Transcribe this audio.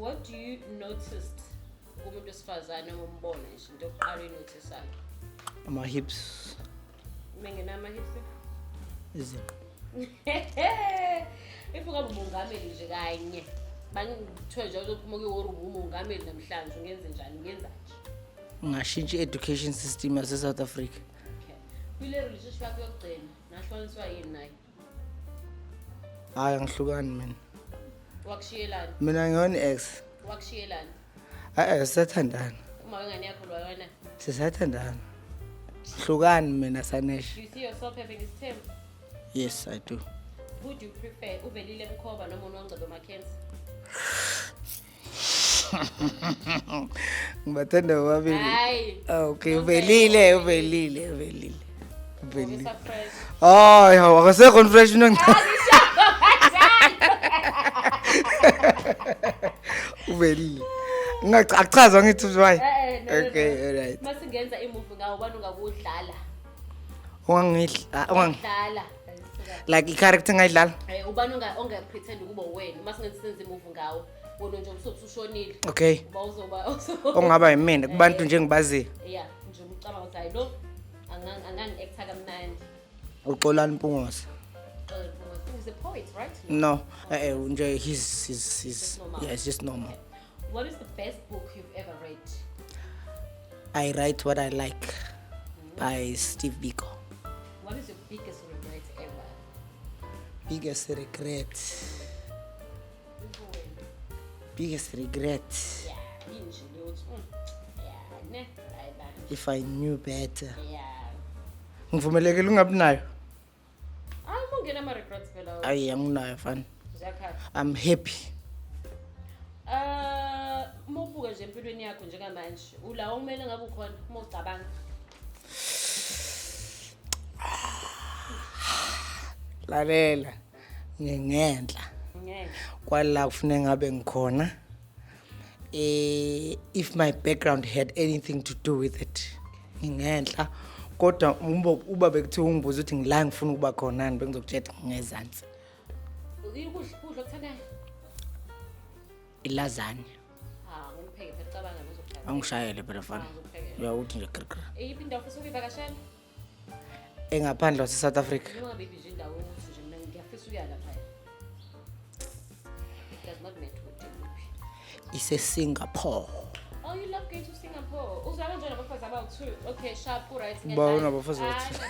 What do you notice kumuntu wesifazane umbone nje into yokuqala unoticeayo? Ama-hips. Mengena ama-hips? Izinto. If ungaba umongameli nje kanye, bangithiwe nje uzophuma kuyiwori umongameli namhlanje ungenze njani? Ungenza nje? Ungashintsha i-education system yase-South Africa. Okay. Kule relationship yakho yokugcina, nahlukaniswa yini naye? Hayi angihlukani mina. Wakushiyelana? Mina ngiwone-ex. Wakushiyelana? Sisathandana. Uma wengane yakho lo wena? Sisathandana. Hlukani mina Sanesh. Do you see yourself having this term? Yes, I do. Who do you prefer? Uvelile Makhoba noma Noncebo Mackenzie? Ngibathanda bobabili. Hayi. Okay, uvelile. Ngisa fresh. Hayi, akasekho fresh uvelile. Ngachaza ngithi why. Okay, all right. Masingenza imove ngawo bani ungakudlala? Ungangidlala. Like i-character ngayidlala? Ubani onga pretend ukuba wena. Masingenza senze imove ngawo. Wona nje usushonile. Okay. Uba uzoba ongaba yimina kubantu nje ngibazi. Yeah, nje ucabanga ukuthi hayi lo angangi-acta kamnandi. Uxolani Mpungose. He's a poet, right? No, nje he's normal. yeah, it's just normal. Okay. What is the best book you've ever read? I Write What I Like by Steve Biko. What is your biggest regret ever? Biggest regret. Biggest regret. Yeah, inje lutho. Yeah, ne. If I knew better. Yeah. Ngivumelekile ungabi nayo. Mongena ama regrets phela. Ayi anginayo fan. Zakha. I'm happy. Mobuka nje empilweni yakho njengamanje. Ula okumele ngabe ukhona uma ucabanga. Lalela. Ngenhla. Kwala kufanele ngabe ngikhona. If my background had anything to do with it. Ngenhla. Kodwa uba bekuthiwa ungibuza ukuthi ngila ngifuna ukuba khonani bengizokutshela ngezansi. Ukudla okuthandayo? Ilazanya. Ngipheke phela cabanga uzokuthanda. Angishayele phela mfana. Uyawuthi nje krikri. Eyiphi indawo ofisa ukuyivakashela? Engaphandle wase South Africa. Noma baby nje indawo ukuthi nje mina ngiyafisa ukuya lapha. It does not matter what you Ise Singapore. Oh, you love going to Singapore. Uzaba nje nabafazi abawu2. Okay, sharp, right. Ba unabafazi abawu2.